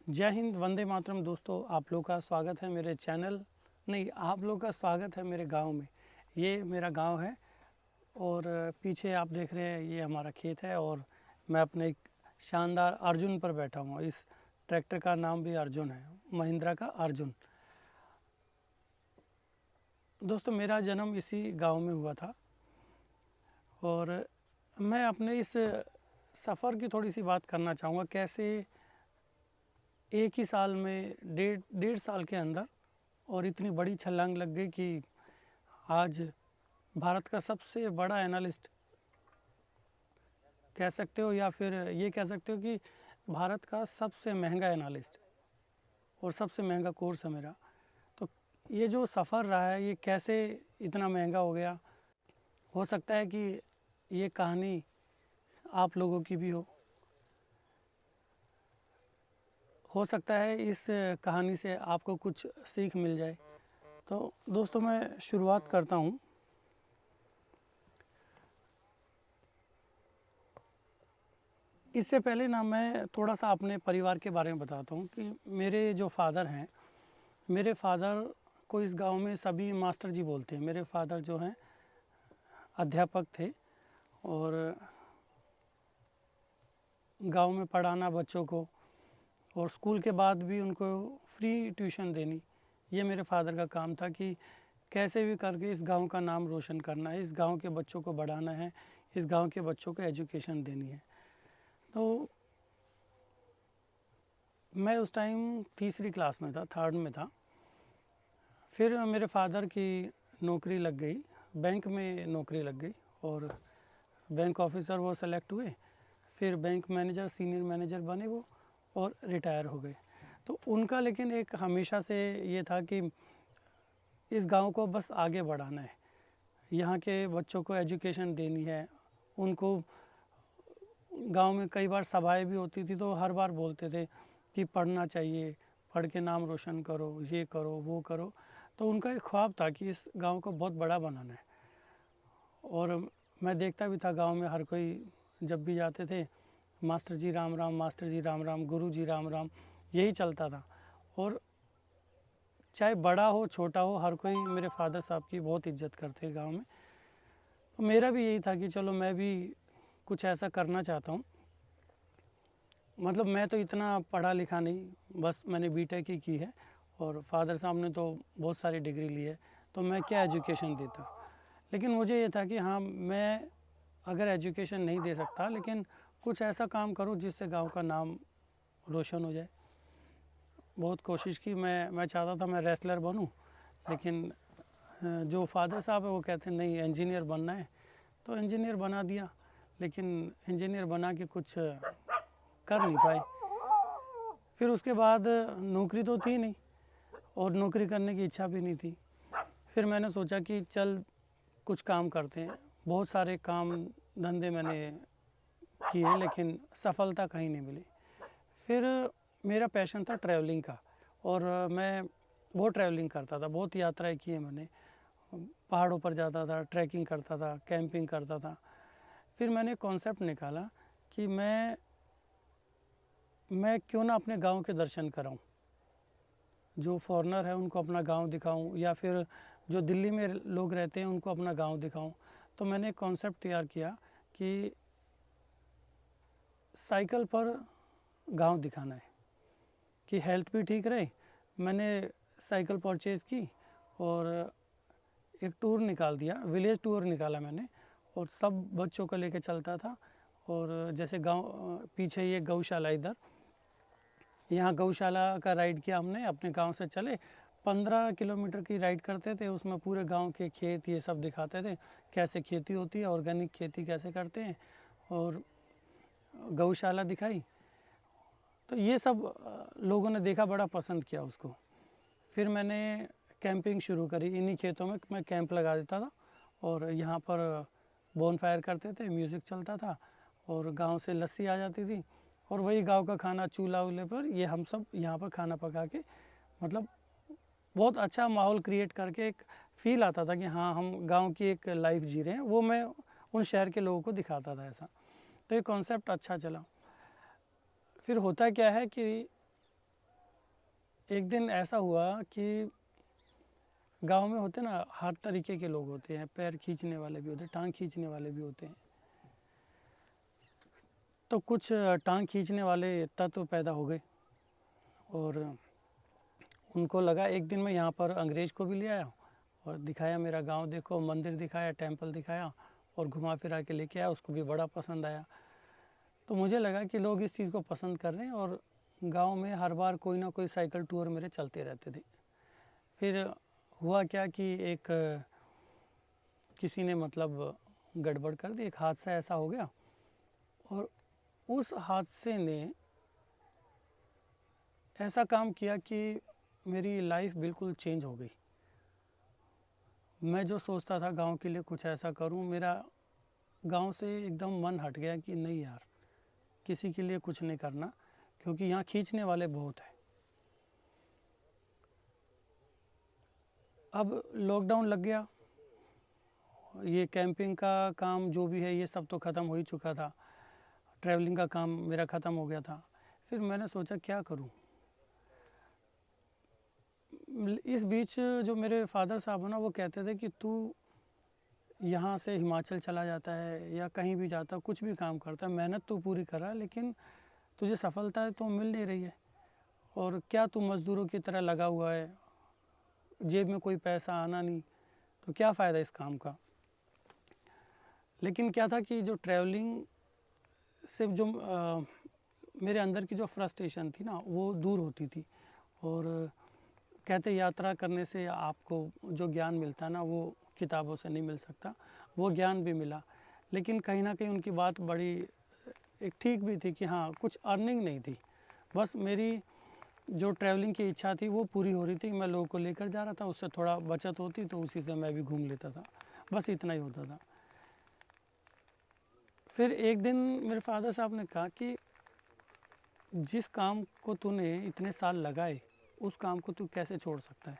जय हिंद, वंदे मातरम। दोस्तों, आप लोग का स्वागत है मेरे चैनल नहीं, आप लोग का स्वागत है मेरे गांव में। ये मेरा गांव है और पीछे आप देख रहे हैं ये हमारा खेत है और मैं अपने एक शानदार अर्जुन पर बैठा हूँ। इस ट्रैक्टर का नाम भी अर्जुन है, महिंद्रा का अर्जुन। दोस्तों, मेरा जन्म इसी गांव में हुआ था और मैं अपने इस सफ़र की थोड़ी सी बात करना चाहूँगा। कैसे एक ही साल में डेढ़ डेढ़ साल के अंदर और इतनी बड़ी छलांग लग गई कि आज भारत का सबसे बड़ा एनालिस्ट कह सकते हो या फिर ये कह सकते हो कि भारत का सबसे महंगा एनालिस्ट और सबसे महंगा कोर्स है मेरा। तो ये जो सफ़र रहा है ये कैसे इतना महंगा हो गया। हो सकता है कि ये कहानी आप लोगों की भी हो सकता है इस कहानी से आपको कुछ सीख मिल जाए। तो दोस्तों, मैं शुरुआत करता हूँ। इससे पहले ना मैं थोड़ा सा अपने परिवार के बारे में बताता हूँ कि मेरे जो फादर हैं, मेरे फादर को इस गांव में सभी मास्टर जी बोलते हैं। मेरे फादर जो हैं अध्यापक थे और गांव में पढ़ाना बच्चों को और स्कूल के बाद भी उनको फ्री ट्यूशन देनी, ये मेरे फादर का काम था कि कैसे भी करके इस गांव का नाम रोशन करना है, इस गांव के बच्चों को बढ़ाना है, इस गांव के बच्चों को एजुकेशन देनी है। तो मैं उस टाइम तीसरी क्लास में था, थर्ड में था। फिर मेरे फादर की नौकरी लग गई, बैंक में नौकरी लग गई और बैंक ऑफिसर वो सेलेक्ट हुए। फिर बैंक मैनेजर, सीनियर मैनेजर बने वो और रिटायर हो गए। तो उनका लेकिन एक हमेशा से ये था कि इस गांव को बस आगे बढ़ाना है, यहाँ के बच्चों को एजुकेशन देनी है। उनको गांव में कई बार सभाएं भी होती थी तो हर बार बोलते थे कि पढ़ना चाहिए, पढ़ के नाम रोशन करो, ये करो वो करो। तो उनका एक ख्वाब था कि इस गांव को बहुत बड़ा बनाना है। और मैं देखता भी था गांव में हर कोई जब भी जाते थे, मास्टर जी राम राम, मास्टर जी राम राम, गुरु जी राम राम, यही चलता था। और चाहे बड़ा हो छोटा हो, हर कोई मेरे फादर साहब की बहुत इज्जत करते हैं गांव में। तो मेरा भी यही था कि चलो मैं भी कुछ ऐसा करना चाहता हूँ। मतलब मैं तो इतना पढ़ा लिखा नहीं, बस मैंने बीटेक ही की है और फादर साहब ने तो बहुत सारी डिग्री ली है, तो मैं क्या एजुकेशन देता। लेकिन मुझे ये था कि हाँ, मैं अगर एजुकेशन नहीं दे सकता लेकिन कुछ ऐसा काम करूँ जिससे गांव का नाम रोशन हो जाए। बहुत कोशिश की, मैं चाहता था मैं रेसलर बनूं, लेकिन जो फादर साहब है वो कहते हैं नहीं, इंजीनियर बनना है। तो इंजीनियर बना दिया, लेकिन इंजीनियर बना के कुछ कर नहीं पाए। फिर उसके बाद नौकरी तो थी नहीं और नौकरी करने की इच्छा भी नहीं थी। फिर मैंने सोचा कि चल कुछ काम करते हैं। बहुत सारे काम धंधे मैंने किए लेकिन सफलता कहीं नहीं मिली। फिर मेरा पैशन था ट्रैवलिंग का और मैं बहुत ट्रैवलिंग करता था, बहुत यात्राएं की है मैंने। पहाड़ों पर जाता था, ट्रैकिंग करता था, कैंपिंग करता था। फिर मैंने कॉन्सेप्ट निकाला कि मैं क्यों ना अपने गांव के दर्शन कराऊं, जो फॉरेनर है उनको अपना गांव दिखाऊं या फिर जो दिल्ली में लोग रहते हैं उनको अपना गांव दिखाऊं। तो मैंने एक कॉन्सेप्ट तैयार किया कि साइकिल पर गांव दिखाना है कि हेल्थ भी ठीक रहे। मैंने साइकिल परचेज़ की और एक टूर निकाल दिया, विलेज टूर निकाला मैंने और सब बच्चों को लेके चलता था। और जैसे गांव पीछे ये गौशाला, इधर यहाँ गौशाला का राइड किया हमने, अपने गांव से चले 15 किलोमीटर की राइड करते थे। उसमें पूरे गांव के खेत ये सब दिखाते थे, कैसे खेती होती है, ऑर्गेनिक खेती कैसे करते हैं, और गौशाला दिखाई। तो ये सब लोगों ने देखा, बड़ा पसंद किया उसको। फिर मैंने कैंपिंग शुरू करी। इन्हीं खेतों में मैं कैंप लगा देता था और यहाँ पर बोन फायर करते थे, म्यूज़िक चलता था और गांव से लस्सी आ जाती थी और वही गांव का खाना चूल्हा वूल्हे पर ये हम सब यहाँ पर खाना पका के, मतलब बहुत अच्छा माहौल क्रिएट करके एक फ़ील आता था कि हाँ, हम गांव की एक लाइफ जी रहे हैं। वो मैं उन शहर के लोगों को दिखाता था ऐसा। तो ये कॉन्सेप्ट अच्छा चला। फिर होता क्या है कि एक दिन ऐसा हुआ कि गांव में होते ना हर तरीके के लोग होते हैं, पैर खींचने वाले भी होते हैं, टांग खींचने वाले भी होते हैं। तो कुछ टांग खींचने वाले तत्व पैदा हो गए और उनको लगा एक दिन मैं यहाँ पर अंग्रेज को भी ले आया और दिखाया मेरा गांव देखो, मंदिर दिखाया, टेंपल दिखाया और घुमा फिरा के लेके आया। उसको भी बड़ा पसंद आया। तो मुझे लगा कि लोग इस चीज़ को पसंद कर रहे हैं और गांव में हर बार कोई ना कोई साइकिल टूर मेरे चलते रहते थे। फिर हुआ क्या कि एक किसी ने मतलब गड़बड़ कर दी, एक हादसा ऐसा हो गया और उस हादसे ने ऐसा काम किया कि मेरी लाइफ बिल्कुल चेंज हो गई। मैं जो सोचता था गांव के लिए कुछ ऐसा करूं, मेरा गांव से एकदम मन हट गया कि नहीं यार, किसी के लिए कुछ नहीं करना, क्योंकि यहाँ खींचने वाले बहुत हैं। अब लॉकडाउन लग गया, ये कैंपिंग का काम जो भी है ये सब तो ख़त्म हो ही चुका था, ट्रैवलिंग का काम मेरा ख़त्म हो गया था। फिर मैंने सोचा क्या करूं। इस बीच जो मेरे फादर साहब हैं ना, वो कहते थे कि तू यहाँ से हिमाचल चला जाता है या कहीं भी जाता, कुछ भी काम करता है, मेहनत तो पूरी कर रहा है लेकिन तुझे सफलता तो मिल नहीं रही है, और क्या तू मज़दूरों की तरह लगा हुआ है, जेब में कोई पैसा आना नहीं, तो क्या फ़ायदा इस काम का। लेकिन क्या था कि जो ट्रैवलिंग से जो मेरे अंदर की जो फ्रस्ट्रेशन थी ना वो दूर होती थी। और कहते यात्रा करने से आपको जो ज्ञान मिलता है ना वो किताबों से नहीं मिल सकता, वो ज्ञान भी मिला। लेकिन कहीं ना कहीं उनकी बात बड़ी एक ठीक भी थी कि हाँ, कुछ अर्निंग नहीं थी, बस मेरी जो ट्रैवलिंग की इच्छा थी वो पूरी हो रही थी। मैं लोगों को लेकर जा रहा था, उससे थोड़ा बचत होती तो उसी से मैं भी घूम लेता था, बस इतना ही होता था। फिर एक दिन मेरे फादर साहब ने कहा कि जिस काम को तूने इतने साल लगाए उस काम को तू कैसे छोड़ सकता है।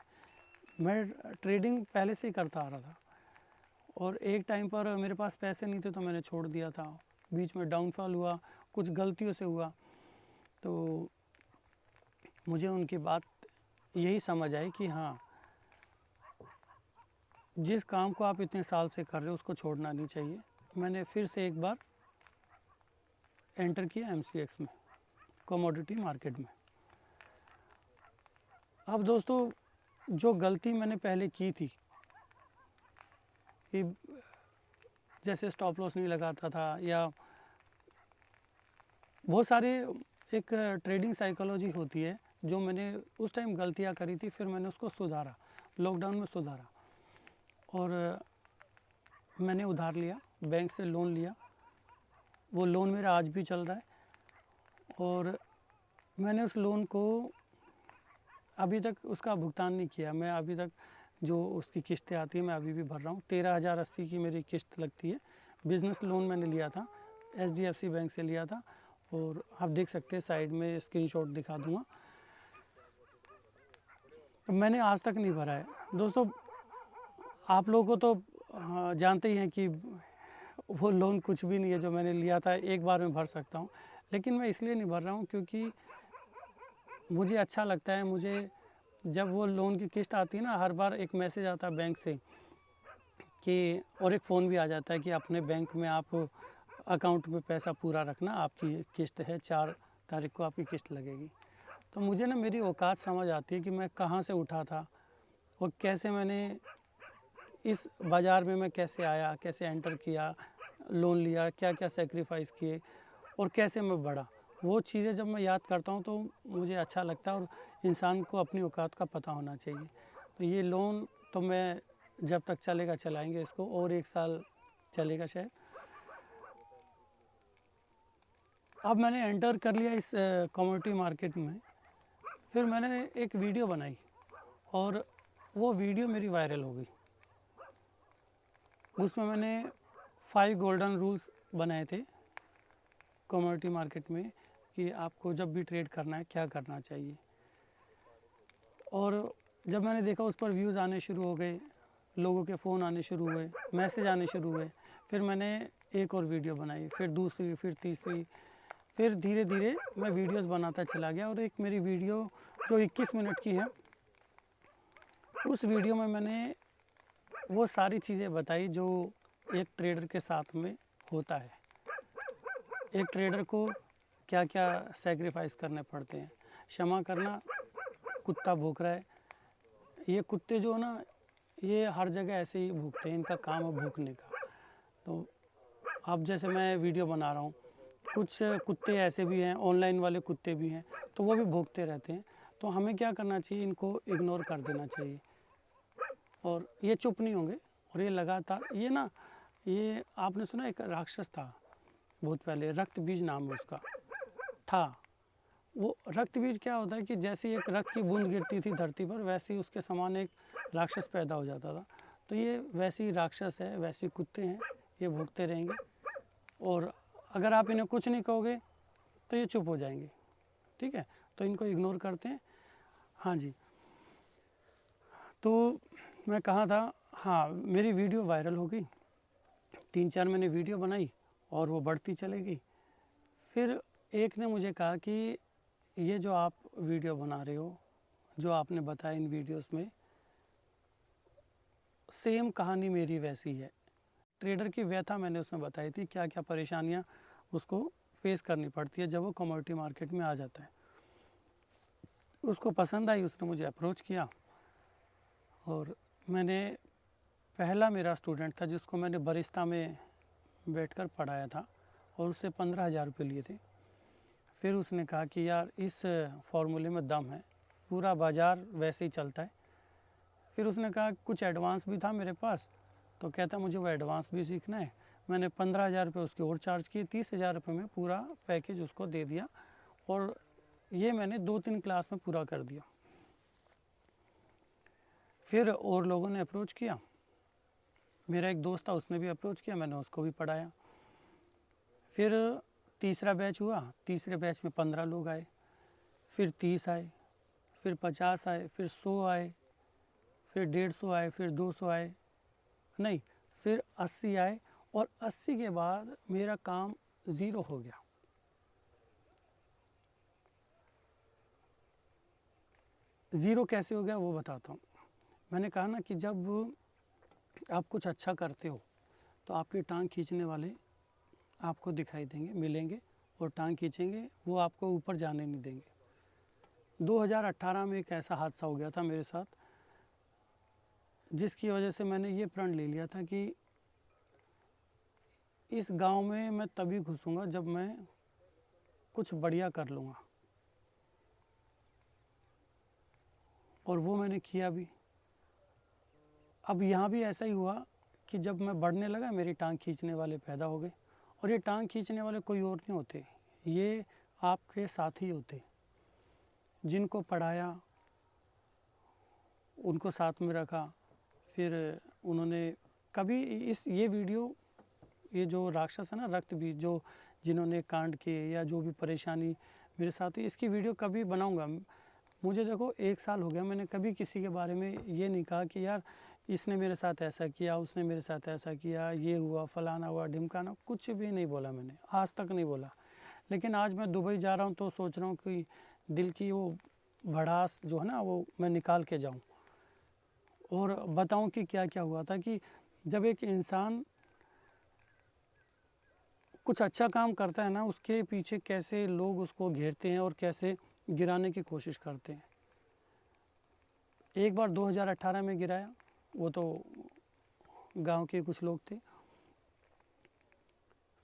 मैं ट्रेडिंग पहले से ही करता आ रहा था और एक टाइम पर मेरे पास पैसे नहीं थे तो मैंने छोड़ दिया था, बीच में डाउनफॉल हुआ, कुछ गलतियों से हुआ। तो मुझे उनकी बात यही समझ आई कि हाँ, जिस काम को आप इतने साल से कर रहे हो उसको छोड़ना नहीं चाहिए। मैंने फिर से एक बार एंटर किया MCX में, कमोडिटी मार्केट में। अब दोस्तों, जो गलती मैंने पहले की थी कि जैसे स्टॉप लॉस नहीं लगाता था या बहुत सारे एक ट्रेडिंग साइकोलॉजी होती है जो मैंने उस टाइम गलतियां करी थी, फिर मैंने उसको सुधारा, लॉकडाउन में सुधारा। और मैंने उधार लिया, बैंक से लोन लिया, वो लोन मेरा आज भी चल रहा है और मैंने उस लोन को अभी तक उसका भुगतान नहीं किया। मैं अभी तक जो उसकी किस्तें आती है मैं अभी भी भर रहा हूँ। 13,080 की मेरी किस्त लगती है। बिज़नेस लोन मैंने लिया था, HDFC बैंक से लिया था और आप देख सकते हैं साइड में स्क्रीनशॉट दिखा दूँगा। मैंने आज तक नहीं भरा है। दोस्तों, आप लोगों को तो जानते ही हैं कि वो लोन कुछ भी नहीं है जो मैंने लिया था, एक बार में भर सकता हूँ। लेकिन मैं इसलिए नहीं भर रहा हूँ क्योंकि मुझे अच्छा लगता है। मुझे जब वो लोन की किस्त आती है ना, हर बार एक मैसेज आता है बैंक से कि, और एक फ़ोन भी आ जाता है कि अपने बैंक में आप अकाउंट में पैसा पूरा रखना, आपकी किस्त है 4 तारीख को आपकी किस्त लगेगी। तो मुझे ना मेरी औकात समझ आती है कि मैं कहाँ से उठा था और कैसे मैंने इस बाज़ार में मैं कैसे आया, कैसे एंटर किया, लोन लिया, क्या क्या सेक्रीफाइस किए और कैसे मैं बढ़ा। वो चीज़ें जब मैं याद करता हूँ तो मुझे अच्छा लगता है और इंसान को अपनी औकात का पता होना चाहिए। तो ये लोन तो मैं जब तक चलेगा चलाएंगे इसको, और 1 साल चलेगा शायद। अब मैंने एंटर कर लिया इस कमोडिटी मार्केट में। फिर मैंने एक वीडियो बनाई और वो वीडियो मेरी वायरल हो गई। उसमें मैंने 5 गोल्डन रूल्स बनाए थे कमोडिटी मार्केट में कि आपको जब भी ट्रेड करना है क्या करना चाहिए। और जब मैंने देखा उस पर व्यूज़ आने शुरू हो गए, लोगों के फ़ोन आने शुरू हुए, मैसेज आने शुरू हुए, फिर मैंने एक और वीडियो बनाई, फिर दूसरी, फिर तीसरी, फिर धीरे धीरे मैं वीडियोस बनाता चला गया और एक मेरी वीडियो जो 21 मिनट की है। उस वीडियो में मैंने वो सारी चीज़ें बताई जो एक ट्रेडर के साथ में होता है। एक ट्रेडर को क्या क्या सेक्रीफाइस करने पड़ते हैं। क्षमा करना, कुत्ता भूख रहा है। ये कुत्ते जो ना, ये हर जगह ऐसे ही भूखते हैं, इनका काम है भूखने का। तो अब जैसे मैं वीडियो बना रहा हूँ, कुछ कुत्ते ऐसे भी हैं, ऑनलाइन वाले कुत्ते भी हैं, तो वो भी भूखते रहते हैं। तो हमें क्या करना चाहिए, इनको इग्नोर कर देना चाहिए। और ये चुप नहीं होंगे, और ये लगातार, ये ना, ये आपने सुना एक राक्षस था बहुत पहले, रक्त बीज नाम है उसका था। वो रक्त बीज क्या होता है कि जैसे एक रक्त की बूंद गिरती थी धरती पर, वैसे ही उसके समान एक राक्षस पैदा हो जाता था। तो ये वैसे ही राक्षस है, वैसे ही कुत्ते हैं, ये भूखते रहेंगे। और अगर आप इन्हें कुछ नहीं कहोगे तो ये चुप हो जाएंगे। ठीक है, तो इनको इग्नोर करते हैं। हाँ जी, तो मैं कहा था, हाँ मेरी वीडियो वायरल हो गई, 3-4 मैंने वीडियो बनाई और वो बढ़ती चली गई। फिर एक ने मुझे कहा कि ये जो आप वीडियो बना रहे हो, जो आपने बताया इन वीडियोस में, सेम कहानी मेरी वैसी है। ट्रेडर की व्यथा मैंने उसमें बताई थी, क्या क्या परेशानियां उसको फेस करनी पड़ती है जब वो कमोडिटी मार्केट में आ जाता है। उसको पसंद आई, उसने मुझे अप्रोच किया। और मैंने, पहला मेरा स्टूडेंट था जिसको मैंने बरिस्ता में बैठकर पढ़ाया था, और उससे 15,000 रुपये लिए थे। फिर उसने कहा कि यार इस फॉर्मूले में दम है, पूरा बाज़ार वैसे ही चलता है। फिर उसने कहा कुछ एडवांस भी था मेरे पास, तो कहता मुझे वो एडवांस भी सीखना है। मैंने 15,000 रुपये उसके और चार्ज किए, 30,000 रुपये में पूरा पैकेज उसको दे दिया, और ये मैंने 2-3 क्लास में पूरा कर दिया। फिर और लोगों ने अप्रोच किया, मेरा एक दोस्त था उसने भी अप्रोच किया, मैंने उसको भी पढ़ाया। फिर तीसरा बैच हुआ, तीसरे बैच में 15 लोग आए, फिर 30 आए, फिर 50 आए, फिर 100 आए, फिर 150 आए, फिर 200 आए, नहीं फिर 80 आए। और 80 के बाद मेरा काम ज़ीरो हो गया। ज़ीरो कैसे हो गया वो बताता हूँ। मैंने कहा ना कि जब आप कुछ अच्छा करते हो तो आपकी टांग खींचने वाले आपको दिखाई देंगे, मिलेंगे और टांग खींचेंगे, वो आपको ऊपर जाने नहीं देंगे। 2018 में एक ऐसा हादसा हो गया था मेरे साथ, जिसकी वजह से मैंने ये प्रण ले लिया था कि इस गांव में मैं तभी घुसूंगा जब मैं कुछ बढ़िया कर लूँगा। और वो मैंने किया भी। अब यहाँ भी ऐसा ही हुआ कि जब मैं बढ़ने लगा, मेरी टांग खींचने वाले पैदा हो गए। और ये टांग खींचने वाले कोई और नहीं होते, ये आपके साथी होते, जिनको पढ़ाया, उनको साथ में रखा। फिर उन्होंने कभी ये वीडियो, ये जो राक्षस है ना रक्त बीज, जो जिन्होंने कांड किए या जो भी परेशानी मेरे साथ हुई, इसकी वीडियो कभी बनाऊंगा। मुझे देखो 1 साल हो गया, मैंने कभी किसी के बारे में ये नहीं कहा कि यार इसने मेरे साथ ऐसा किया, उसने मेरे साथ ऐसा किया, ये हुआ, फलाना हुआ, ढिमकाना, कुछ भी नहीं बोला मैंने, आज तक नहीं बोला। लेकिन आज मैं दुबई जा रहा हूँ तो सोच रहा हूँ कि दिल की वो भड़ास जो है ना, वो मैं निकाल के जाऊँ और बताऊँ कि क्या क्या हुआ था। कि जब एक इंसान कुछ अच्छा काम करता है ना, उसके पीछे कैसे लोग उसको घेरते हैं और कैसे गिराने की कोशिश करते हैं। एक बार 2018 में गिराया, वो तो गांव के कुछ लोग थे।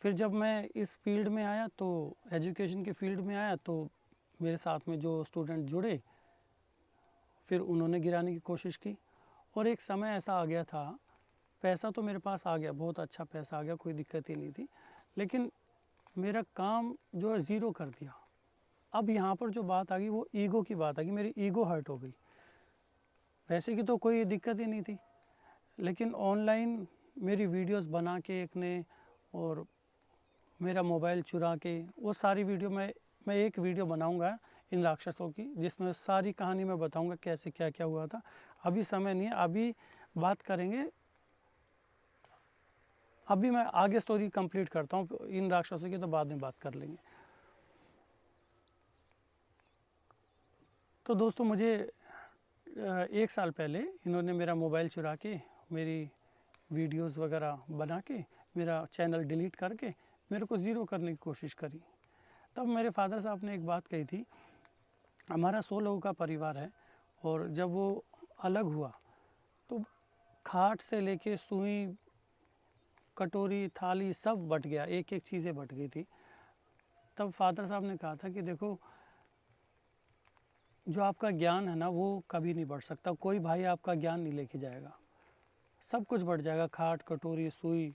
फिर जब मैं इस फील्ड में आया, तो एजुकेशन के फील्ड में आया, तो मेरे साथ में जो स्टूडेंट जुड़े, फिर उन्होंने गिराने की कोशिश की। और एक समय ऐसा आ गया था, पैसा तो मेरे पास आ गया, बहुत अच्छा पैसा आ गया, कोई दिक्कत ही नहीं थी, लेकिन मेरा काम जो है ज़ीरो कर दिया। अब यहाँ पर जो बात आ गई वो ईगो की बात आ गई, मेरी ईगो हर्ट हो गई। पैसे की तो कोई दिक्कत ही नहीं थी, लेकिन ऑनलाइन मेरी वीडियोस बना के एक ने, और मेरा मोबाइल चुरा के, वो सारी वीडियो मैं एक वीडियो बनाऊंगा इन राक्षसों की, जिसमें सारी कहानी मैं बताऊंगा कैसे क्या क्या हुआ था। अभी समय नहीं है, अभी बात करेंगे, अभी मैं आगे स्टोरी कंप्लीट करता हूँ इन राक्षसों की, तो बाद में बात कर लेंगे। तो दोस्तों मुझे 1 साल पहले इन्होंने मेरा मोबाइल चुरा के मेरी वीडियोस वगैरह बना के मेरा चैनल डिलीट करके मेरे को ज़ीरो करने की कोशिश करी। तब मेरे फादर साहब ने एक बात कही थी, हमारा 100 लोगों का परिवार है और जब वो अलग हुआ तो खाट से लेके सुई, कटोरी, थाली सब बट गया, एक एक चीज़ें बट गई थी। तब फादर साहब ने कहा था कि देखो, जो आपका ज्ञान है ना वो कभी नहीं बढ़ सकता, कोई भाई आपका ज्ञान नहीं लेके जाएगा, सब कुछ बढ़ जाएगा, खाट, कटोरी, सुई,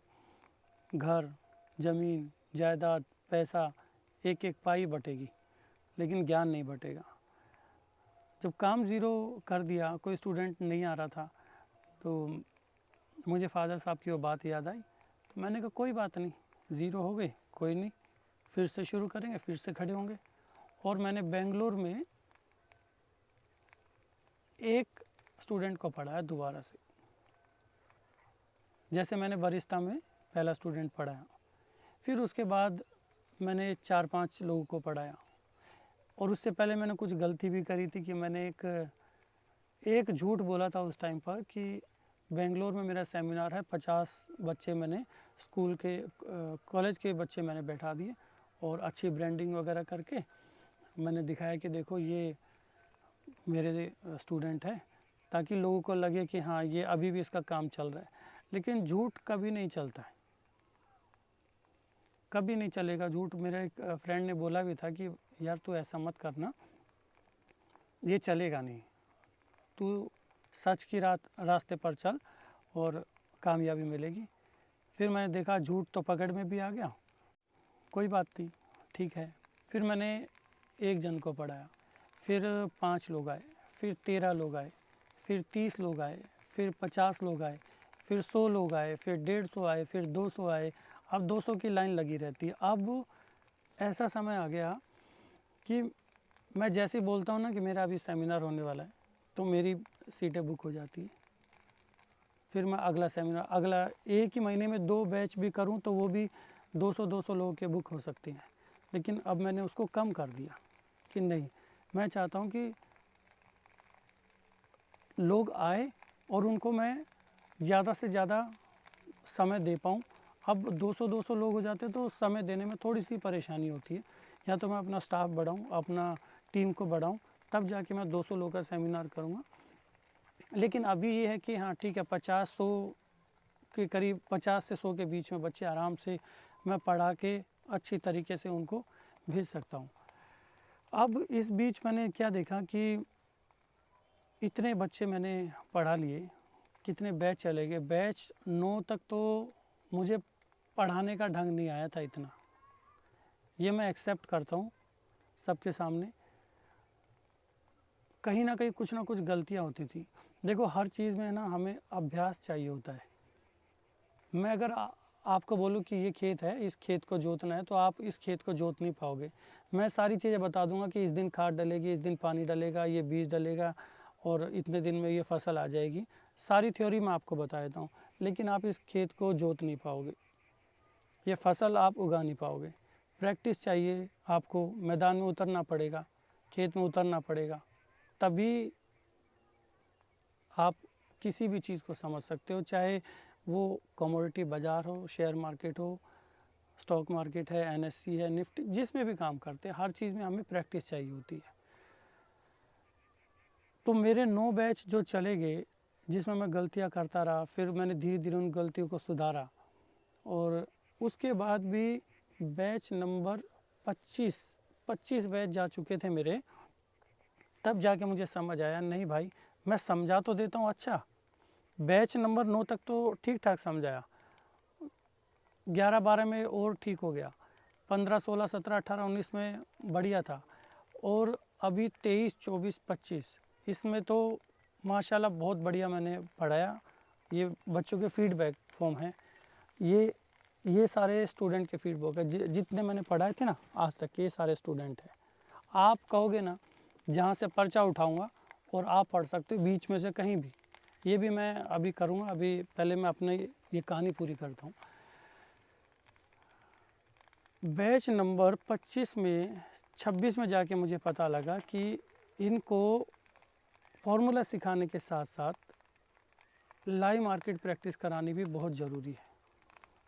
घर, ज़मीन, जायदाद, पैसा, एक एक पाई बटेगी, लेकिन ज्ञान नहीं बटेगा। जब काम ज़ीरो कर दिया, कोई स्टूडेंट नहीं आ रहा था, तो मुझे फादर साहब की वो बात याद आई। तो मैंने कहा कोई बात नहीं, ज़ीरो हो गए, कोई नहीं, फिर से शुरू करेंगे, फिर से खड़े होंगे। और मैंने बेंगलोर में एक स्टूडेंट को पढ़ाया दोबारा से, जैसे मैंने बरिस्ता में पहला स्टूडेंट पढ़ाया। फिर उसके बाद मैंने 4-5 लोगों को पढ़ाया। और उससे पहले मैंने कुछ गलती भी करी थी कि मैंने एक झूठ बोला था उस टाइम पर कि बेंगलोर में मेरा सेमिनार है, 50 बच्चे मैंने स्कूल के कॉलेज के बच्चे मैंने बैठा दिए और अच्छी ब्रांडिंग वगैरह करके मैंने दिखाया कि देखो ये मेरे स्टूडेंट है, ताकि लोगों को लगे कि हाँ ये अभी भी इसका काम चल रहा है। लेकिन झूठ कभी नहीं चलता है, कभी नहीं चलेगा झूठ। मेरा एक फ्रेंड ने बोला भी था कि यार तू ऐसा मत करना, ये चलेगा नहीं, तू सच की रास्ते पर चल और कामयाबी मिलेगी। फिर मैंने देखा झूठ तो पकड़ में भी आ गया, कोई बात नहीं, ठीक है। फिर मैंने एक जन को पढ़ाया, फिर 5 लोग आए, फिर 13 लोग आए, फिर 30 लोग आए, फिर 50 लोग आए, फिर 100 लोग आए, फिर 150 आए, फिर 200 आए। अब 200 की लाइन लगी रहती है। अब ऐसा समय आ गया कि मैं जैसे ही बोलता हूँ ना कि मेरा अभी सेमिनार होने वाला है, तो मेरी सीटें बुक हो जाती है। फिर मैं अगला सेमिनार, अगला एक ही महीने में 2 बैच भी करूँ तो वो भी 200-200 लोगों के बुक हो सकते हैं। लेकिन अब मैंने उसको कम कर दिया कि नहीं, मैं चाहता हूँ कि लोग आए और उनको मैं ज़्यादा से ज़्यादा समय दे पाऊँ। अब 200-200 लोग हो जाते तो समय देने में थोड़ी सी परेशानी होती है, या तो मैं अपना स्टाफ बढ़ाऊँ, अपना टीम को बढ़ाऊँ, तब जाके मैं 200 लोग का सेमिनार करूँगा। लेकिन अभी ये है कि हाँ ठीक है, 50-100 के करीब, 50 से 100 के बीच में बच्चे आराम से मैं पढ़ा के अच्छी तरीके से उनको भेज सकता हूँ। अब इस बीच मैंने क्या देखा कि इतने बच्चे मैंने पढ़ा लिए, कितने बैच चले गए, बैच 9 तक तो मुझे पढ़ाने का ढंग नहीं आया था इतना, ये मैं एक्सेप्ट करता हूँ सबके सामने। कहीं ना कहीं कुछ ना कुछ गलतियाँ होती थी। देखो हर चीज़ में ना हमें अभ्यास चाहिए होता है। मैं अगर आपको बोलूँ कि ये खेत है, इस खेत को जोतना है, तो आप इस खेत को जोत नहीं पाओगे। मैं सारी चीज़ें बता दूंगा कि इस दिन खाद डलेगी, इस दिन पानी डलेगा, ये बीज डलेगा और इतने दिन में ये फसल आ जाएगी। सारी थ्योरी मैं आपको बता देता हूँ, लेकिन आप इस खेत को जोत नहीं पाओगे, ये फसल आप उगा नहीं पाओगे। प्रैक्टिस चाहिए आपको, मैदान में उतरना पड़ेगा, खेत में उतरना पड़ेगा, तभी आप किसी भी चीज़ को समझ सकते हो। चाहे वो कमोडिटी बाज़ार हो, शेयर मार्केट हो, स्टॉक मार्केट है, एनएससी है, निफ्टी, जिसमें भी काम करते हैं, हर चीज़ में हमें प्रैक्टिस चाहिए होती है। तो मेरे 9 बैच जो चले गए, जिसमें मैं गलतियां करता रहा, फिर मैंने धीरे धीरे उन गलतियों को सुधारा, और उसके बाद भी बैच नंबर 25 बैच जा चुके थे मेरे। तब जाके मुझे समझ आया, नहीं भाई, मैं समझा तो देता हूँ अच्छा, बैच नंबर 9 तक तो ठीक ठाक समझाया, 11-12 में और ठीक हो गया, 15, 16, 17, 18, 19 में बढ़िया था, और अभी 23, 24, 25 इसमें तो माशाल्लाह बहुत बढ़िया मैंने पढ़ाया। ये बच्चों के फीडबैक फॉर्म है, ये सारे स्टूडेंट के फीडबैक है, जितने मैंने पढ़ाए थे ना आज तक, ये सारे स्टूडेंट हैं। आप कहोगे ना, जहाँ से पर्चा उठाऊँगा और आप पढ़ सकते हो बीच में से कहीं भी, ये भी मैं अभी करूँगा। अभी पहले मैं अपने ये कहानी पूरी करता हूँ। बैच नंबर 25 में 26 में जाके मुझे पता लगा कि इनको फॉर्मूला सिखाने के साथ साथ लाइव मार्केट प्रैक्टिस करानी भी बहुत ज़रूरी है।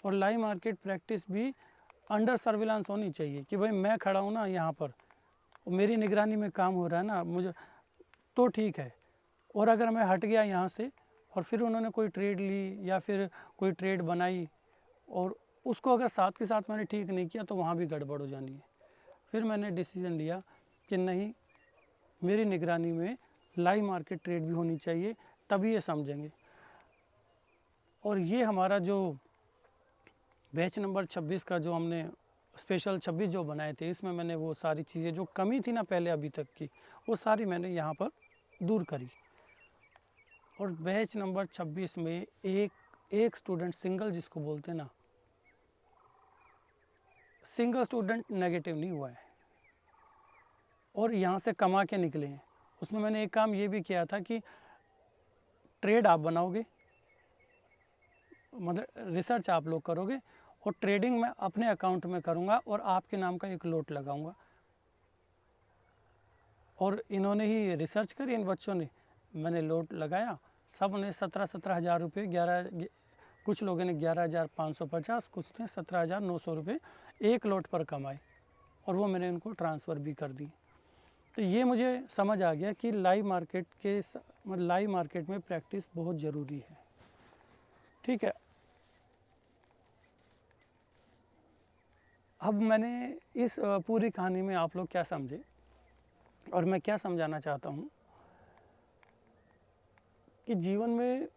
और लाइव मार्केट प्रैक्टिस भी अंडर सर्विलांस होनी चाहिए कि भाई मैं खड़ा हूँ ना यहाँ पर, मेरी निगरानी में काम हो रहा है ना, मुझे तो ठीक है। और अगर मैं हट गया यहाँ से और फिर उन्होंने कोई ट्रेड ली या फिर कोई ट्रेड बनाई और उसको अगर साथ के साथ मैंने ठीक नहीं किया तो वहाँ भी गड़बड़ हो जानी है। फिर मैंने डिसीजन लिया कि नहीं, मेरी निगरानी में लाइव मार्केट ट्रेड भी होनी चाहिए, तभी ये समझेंगे। और ये हमारा जो बैच नंबर 26 का जो हमने स्पेशल 26 जो बनाए थे, इसमें मैंने वो सारी चीज़ें जो कमी थी ना पहले अभी तक की, वो सारी मैंने यहाँ पर दूर करी। और बैच नंबर 26 में एक स्टूडेंट सिंगल, जिसको बोलते हैं ना, सिंगल स्टूडेंट नेगेटिव नहीं हुआ है और यहाँ से कमा के निकले हैं। उसमें मैंने एक काम ये भी किया था कि ट्रेड आप बनाओगे, मतलब रिसर्च आप लोग करोगे और ट्रेडिंग मैं अपने अकाउंट में करूँगा और आपके नाम का एक लोट लगाऊंगा। और इन्होंने ही रिसर्च करी, इन बच्चों ने, मैंने लोट लगाया, सब ने 17 हज़ार रुपये, 11, कुछ लोगों ने 11,550, कुछ ने 17,900 रुपये एक लोट पर कमाए और वो मैंने उनको ट्रांसफ़र भी कर दी। तो ये मुझे समझ आ गया कि लाइव मार्केट में प्रैक्टिस बहुत ज़रूरी है। ठीक है, अब मैंने इस पूरी कहानी में आप लोग क्या समझे और मैं क्या समझाना चाहता हूँ कि जीवन में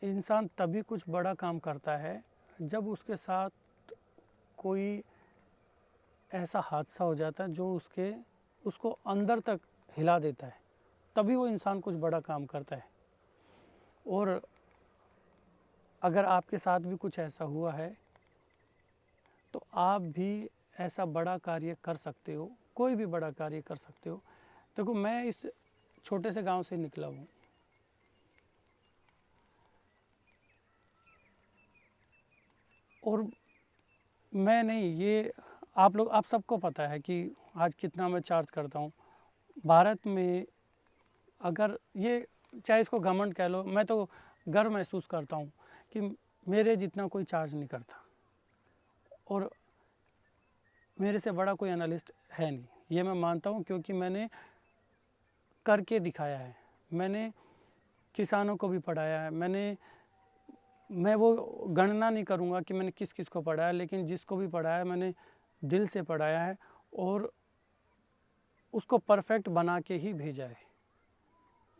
इंसान तभी कुछ बड़ा काम करता है जब उसके साथ कोई ऐसा हादसा हो जाता है जो उसको अंदर तक हिला देता है, तभी वो इंसान कुछ बड़ा काम करता है। और अगर आपके साथ भी कुछ ऐसा हुआ है तो आप भी ऐसा बड़ा कार्य कर सकते हो, कोई भी बड़ा कार्य कर सकते हो। देखो, मैं इस छोटे से गांव से निकला हूँ और मैं नहीं, ये आप सबको पता है कि आज कितना मैं चार्ज करता हूँ भारत में। अगर ये, चाहे इसको घमंड कह लो, मैं तो गर्व महसूस करता हूँ कि मेरे जितना कोई चार्ज नहीं करता और मेरे से बड़ा कोई एनालिस्ट है नहीं, ये मैं मानता हूँ, क्योंकि मैंने करके दिखाया है। मैंने किसानों को भी पढ़ाया है, मैं वो गणना नहीं करूँगा कि मैंने किस किस को पढ़ाया, लेकिन जिसको भी पढ़ाया मैंने दिल से पढ़ाया है और उसको परफेक्ट बना के ही भेजा है।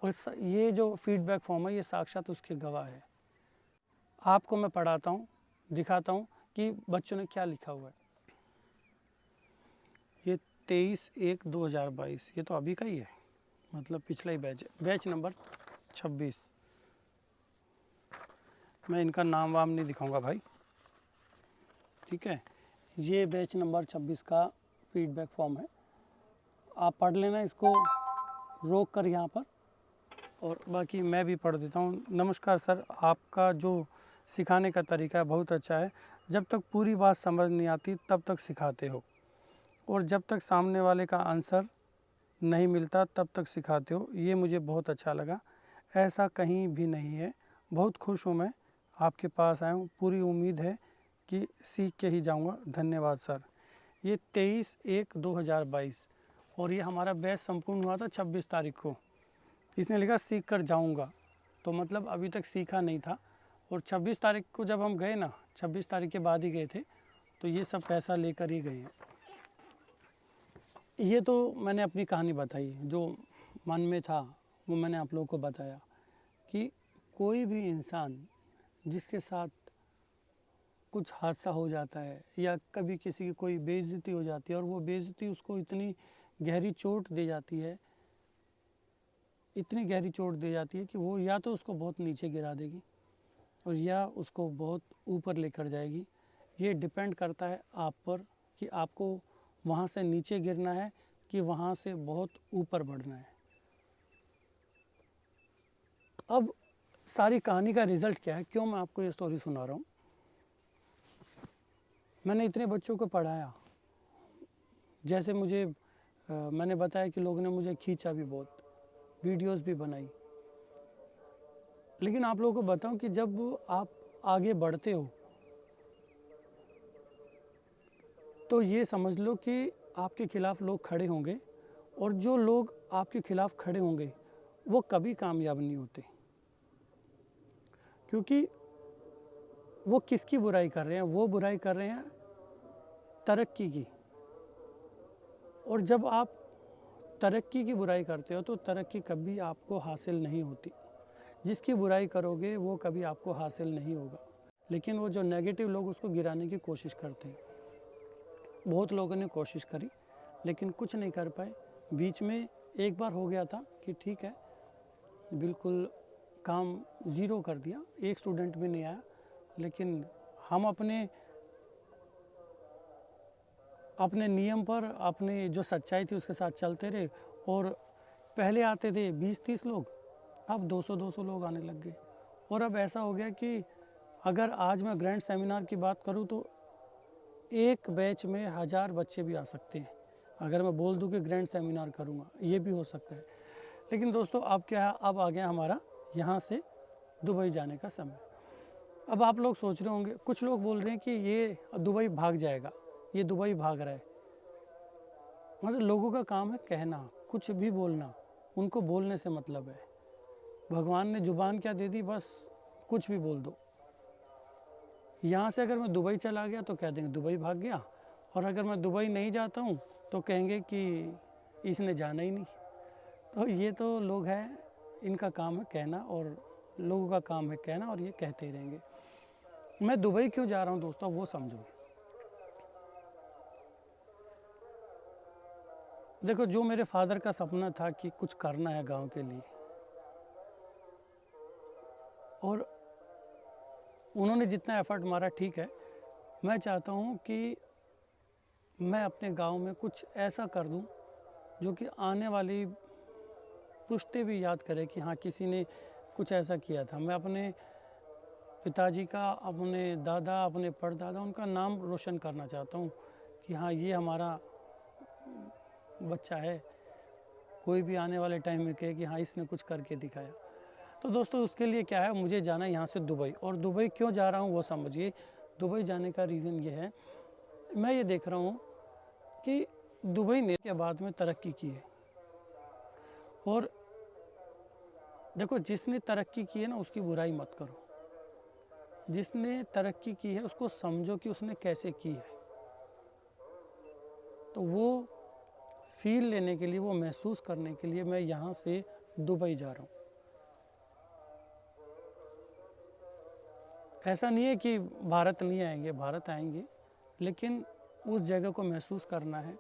और ये जो फीडबैक फॉर्म है, ये साक्षात उसके गवाह है। आपको मैं पढ़ाता हूँ, दिखाता हूँ कि बच्चों ने क्या लिखा हुआ है। ये 23/1/2022, ये तो अभी का ही है, मतलब पिछला ही बैच है, बैच नंबर 26। मैं इनका नाम वाम नहीं दिखाऊंगा भाई, ठीक है। ये बैच नंबर 26 का फीडबैक फॉर्म है, आप पढ़ लेना इसको रोक कर यहाँ पर, और बाकी मैं भी पढ़ देता हूँ। नमस्कार सर, आपका जो सिखाने का तरीका है बहुत अच्छा है। जब तक पूरी बात समझ नहीं आती तब तक सिखाते हो, और जब तक सामने वाले का आंसर नहीं मिलता तब तक सिखाते हो। ये मुझे बहुत अच्छा लगा, ऐसा कहीं भी नहीं है। बहुत खुश हूँ मैं आपके पास आया हूँ, पूरी उम्मीद है कि सीख के ही जाऊँगा। धन्यवाद सर। ये 23/1/2022 और ये हमारा बैच संपूर्ण हुआ था 26 तारीख को। इसने लिखा सीख कर जाऊँगा, तो मतलब अभी तक सीखा नहीं था। और 26 तारीख को जब हम गए ना, 26 तारीख के बाद ही गए थे, तो ये सब पैसा लेकर ही गए हैं। ये तो मैंने अपनी कहानी बताई, जो मन में था वो मैंने आप लोगों को बताया कि कोई भी इंसान जिसके साथ कुछ हादसा हो जाता है या कभी किसी की कोई बेइज्जती हो जाती है और वो बेइज्जती उसको इतनी गहरी चोट दे जाती है, इतनी गहरी चोट दे जाती है कि वो या तो उसको बहुत नीचे गिरा देगी और या उसको बहुत ऊपर लेकर जाएगी। ये डिपेंड करता है आप पर कि आपको वहाँ से नीचे गिरना है कि वहाँ से बहुत ऊपर बढ़ना है। अब सारी कहानी का रिज़ल्ट क्या है, क्यों मैं आपको ये स्टोरी सुना रहा हूँ। मैंने इतने बच्चों को पढ़ाया, जैसे मैंने बताया कि लोगों ने मुझे खींचा भी बहुत, वीडियोस भी बनाई। लेकिन आप लोगों को बताऊं कि जब आप आगे बढ़ते हो तो ये समझ लो कि आपके खिलाफ लोग खड़े होंगे, और जो लोग आपके खिलाफ खड़े होंगे वो कभी कामयाब नहीं होते, क्योंकि वो किसकी बुराई कर रहे हैं? वो बुराई कर रहे हैं तरक्की की। और जब आप तरक्की की बुराई करते हो तो तरक्की कभी आपको हासिल नहीं होती। जिसकी बुराई करोगे वो कभी आपको हासिल नहीं होगा। लेकिन वो जो नेगेटिव लोग उसको गिराने की कोशिश करते हैं। बहुत लोगों ने कोशिश करी लेकिन कुछ नहीं कर पाए। बीच में एक बार हो गया था कि ठीक है, बिल्कुल काम ज़ीरो कर दिया, एक स्टूडेंट भी नहीं आया, लेकिन हम अपने नियम पर, अपने जो सच्चाई थी उसके साथ चलते रहे। और पहले आते थे 20-30 लोग, अब 200-200 लोग आने लग गए। और अब ऐसा हो गया कि अगर आज मैं ग्रैंड सेमिनार की बात करूं तो एक बैच में 1000 बच्चे भी आ सकते हैं। अगर मैं बोल दूं कि ग्रैंड सेमिनार करूंगा, ये भी हो सकता है। लेकिन दोस्तों अब क्या है, अब आ गया हमारा यहाँ से दुबई जाने का समय। अब आप लोग सोच रहे होंगे, कुछ लोग बोल रहे हैं कि ये दुबई भाग जाएगा, ये दुबई भाग रहा है। मतलब लोगों का काम है कहना, कुछ भी बोलना, उनको बोलने से मतलब है। भगवान ने जुबान क्या दे दी, बस कुछ भी बोल दो। यहाँ से अगर मैं दुबई चला गया तो कह देंगे दुबई भाग गया, और अगर मैं दुबई नहीं जाता हूँ तो कहेंगे कि इसने जाना ही नहीं। तो ये तो लोग हैं, इनका काम है कहना, और लोगों का काम है कहना, और ये कहते ही रहेंगे। मैं दुबई क्यों जा रहा हूँ दोस्तों, वो समझो। देखो, जो मेरे फादर का सपना था कि कुछ करना है गांव के लिए, और उन्होंने जितना एफर्ट मारा, ठीक है, मैं चाहता हूँ कि मैं अपने गांव में कुछ ऐसा कर दूँ जो कि आने वाली पुश्ते भी याद करे कि हाँ, किसी ने कुछ ऐसा किया था। मैं अपने पिताजी का, अपने दादा, अपने परदादा, उनका नाम रोशन करना चाहता हूँ कि हाँ, ये हमारा बच्चा है, कोई भी आने वाले टाइम में कहे कि हाँ, इसने कुछ करके दिखाया। तो दोस्तों उसके लिए क्या है, मुझे जाना है यहाँ से दुबई। और दुबई क्यों जा रहा हूँ वो समझिए। दुबई जाने का रीज़न ये है, मैं ये देख रहा हूँ कि दुबई ने के बाद में तरक्की की है। और देखो, जिसने तरक्की की है ना, उसकी बुराई मत करो। जिसने तरक्की की है उसको समझो कि उसने कैसे की है। तो वो फील लेने के लिए, वो महसूस करने के लिए मैं यहाँ से दुबई जा रहा हूँ। ऐसा नहीं है कि भारत नहीं आएंगे, भारत आएंगे, लेकिन उस जगह को महसूस करना है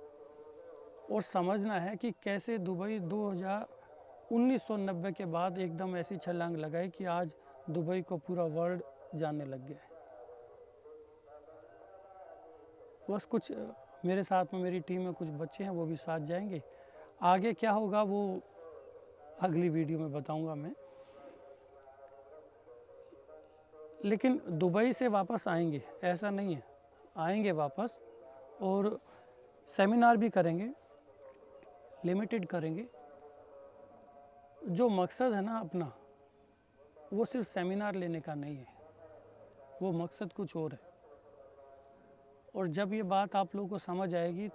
और समझना है कि कैसे दुबई 1990 के बाद एकदम ऐसी छलांग लगाई कि आज दुबई को पूरा वर्ल्ड जानने लग गया है। बस कुछ मेरे साथ में, मेरी टीम में कुछ बच्चे हैं, वो भी साथ जाएंगे। आगे क्या होगा वो अगली वीडियो में बताऊंगा मैं। लेकिन दुबई से वापस आएंगे ऐसा नहीं है, आएंगे वापस, और सेमिनार भी करेंगे, लिमिटेड करेंगे। जो मकसद है ना अपना, वो सिर्फ सेमिनार लेने का नहीं है, वो मकसद कुछ और है। और जब ये बात आप लोगों को समझ आएगी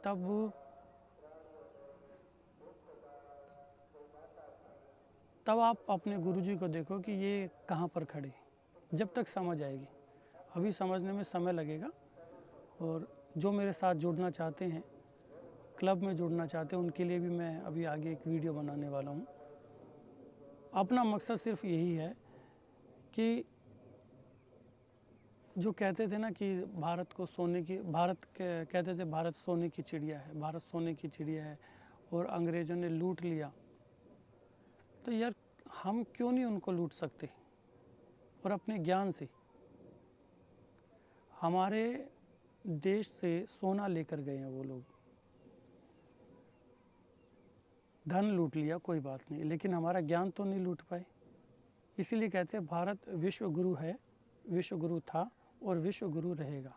तब आप अपने गुरुजी को देखो कि ये कहाँ पर खड़े। जब तक समझ आएगी, अभी समझने में समय लगेगा। और जो मेरे साथ जुड़ना चाहते हैं, क्लब में जुड़ना चाहते हैं, उनके लिए भी मैं अभी आगे एक वीडियो बनाने वाला हूँ। अपना मकसद सिर्फ यही है कि जो कहते थे ना कि कहते थे भारत सोने की चिड़िया है, भारत सोने की चिड़िया है, और अंग्रेज़ों ने लूट लिया। तो यार, हम क्यों नहीं उनको लूट सकते? और अपने ज्ञान से हमारे देश से सोना लेकर गए हैं वो लोग। धन लूट लिया कोई बात नहीं, लेकिन हमारा ज्ञान तो नहीं लूट पाए। इसीलिए कहते हैं भारत विश्व गुरु है, विश्व गुरु था और विश्व गुरु रहेगा।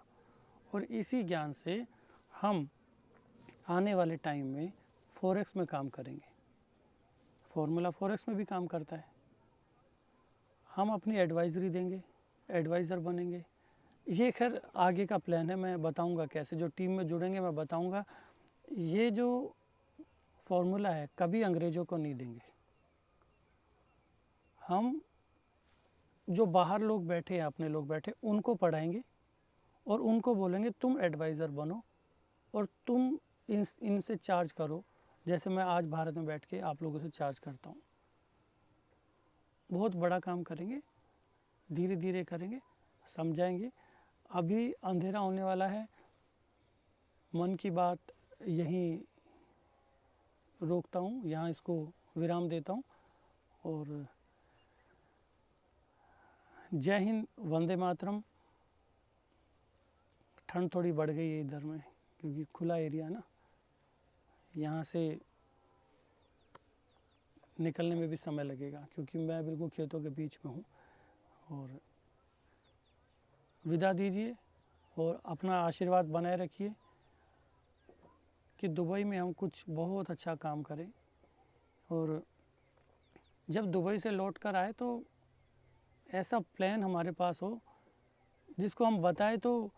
और इसी ज्ञान से हम आने वाले टाइम में फॉरेक्स में काम करेंगे। फार्मूला फॉरेक्स में भी काम करता है। हम अपनी एडवाइजरी देंगे, एडवाइज़र बनेंगे। ये खैर आगे का प्लान है, मैं बताऊंगा कैसे, जो टीम में जुड़ेंगे मैं बताऊंगा। ये जो फार्मूला है कभी अंग्रेज़ों को नहीं देंगे। हम जो बाहर लोग बैठे हैं, अपने लोग बैठे, उनको पढ़ाएंगे और उनको बोलेंगे तुम एडवाइज़र बनो और तुम इनसे चार्ज करो, जैसे मैं आज भारत में बैठ के आप लोगों से चार्ज करता हूँ। बहुत बड़ा काम करेंगे, धीरे धीरे करेंगे, समझाएंगे। अभी अंधेरा होने वाला है। मन की बात यहीं रोकता हूँ, यहाँ इसको विराम देता हूँ और जय हिंद, वंदे मातरम। ठंड थोड़ी बढ़ गई है इधर में, क्योंकि खुला एरिया है ना, यहाँ से निकलने में भी समय लगेगा, क्योंकि मैं बिल्कुल खेतों के बीच में हूँ। और विदा दीजिए और अपना आशीर्वाद बनाए रखिए कि दुबई में हम कुछ बहुत अच्छा काम करें। और जब दुबई से लौट कर आए तो ऐसा प्लान हमारे पास हो जिसको हम बताएं तो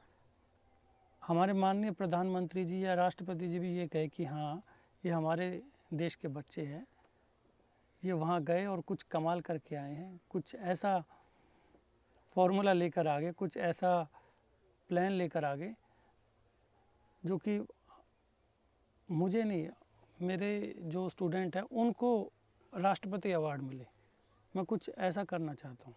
हमारे माननीय प्रधानमंत्री जी या राष्ट्रपति जी भी ये कहे कि हाँ, ये हमारे देश के बच्चे हैं, ये वहाँ गए और कुछ कमाल करके आए हैं, कुछ ऐसा फॉर्मूला लेकर आ गए, कुछ ऐसा प्लान लेकर आ गए जो कि मुझे नहीं, मेरे जो स्टूडेंट हैं उनको राष्ट्रपति अवार्ड मिले। मैं कुछ ऐसा करना चाहता हूँ।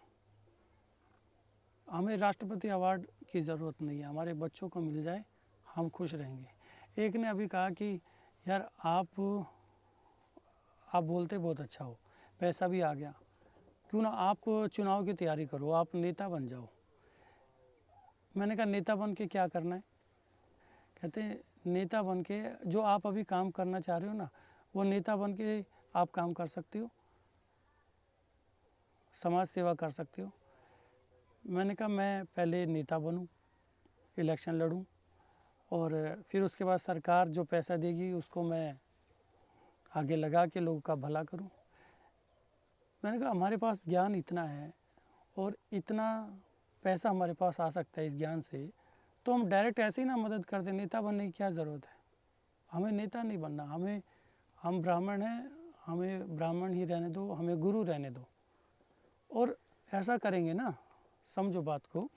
हमें राष्ट्रपति अवार्ड की ज़रूरत नहीं है, हमारे बच्चों को मिल जाए, हम खुश रहेंगे। एक ने अभी कहा कि यार आप बोलते बहुत अच्छा हो, पैसा भी आ गया, क्यों ना आप चुनाव की तैयारी करो, आप नेता बन जाओ। मैंने कहा नेता बन के क्या करना है? कहते हैं नेता बन के जो आप अभी काम करना चाह रहे हो ना, वो नेता बन के आप काम कर सकते हो, समाज सेवा कर सकते हो। मैंने कहा मैं पहले नेता बनूं, इलेक्शन लड़ूं और फिर उसके बाद सरकार जो पैसा देगी उसको मैं आगे लगा के लोगों का भला करूं। मैंने कहा हमारे पास ज्ञान इतना है और इतना पैसा हमारे पास आ सकता है इस ज्ञान से, तो हम डायरेक्ट ऐसे ही ना मदद कर दें। नेता बनने की क्या ज़रूरत है? हमें नेता नहीं बनना, हम ब्राह्मण हैं, हमें ब्राह्मण ही रहने दो, हमें गुरु रहने दो। और ऐसा करेंगे ना, समझो बात को,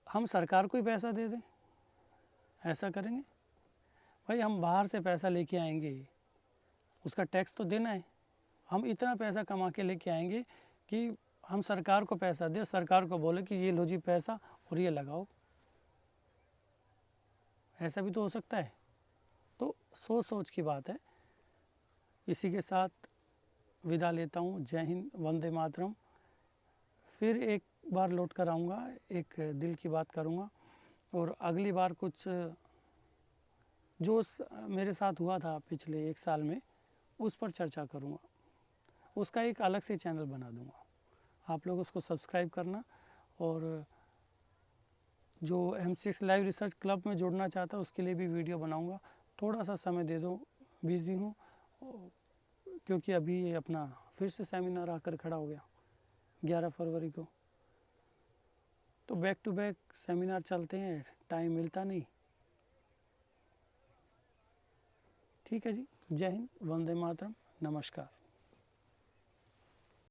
हम सरकार को ही पैसा दे दें, ऐसा करेंगे। भाई हम बाहर से पैसा लेके आएंगे, उसका टैक्स तो देना है। हम इतना पैसा कमा के लेके आएंगे कि हम सरकार को पैसा दें, सरकार को बोले कि ये लो जी पैसा और ये लगाओ। ऐसा भी तो हो सकता है। तो सोच सोच की बात है। इसी के साथ विदा लेता हूँ। जय हिंद, वंदे मातरम। फिर एक बार लौट कर आऊँगा, एक दिल की बात करूँगा और अगली बार कुछ जो मेरे साथ हुआ था पिछले 1 साल में, उस पर चर्चा करूँगा। उसका एक अलग से चैनल बना दूँगा, आप लोग उसको सब्सक्राइब करना। और जो M6 लाइव रिसर्च क्लब में जुड़ना चाहता है उसके लिए भी वीडियो बनाऊँगा। थोड़ा सा समय दे दो, बिज़ी हूँ, क्योंकि अभी ये अपना फिर से सेमिनार आकर खड़ा हो गया 11 फरवरी को। तो बैक टू बैक सेमिनार चलते हैं, टाइम मिलता नहीं। ठीक है जी, जय हिंद, वंदे मातरम, नमस्कार।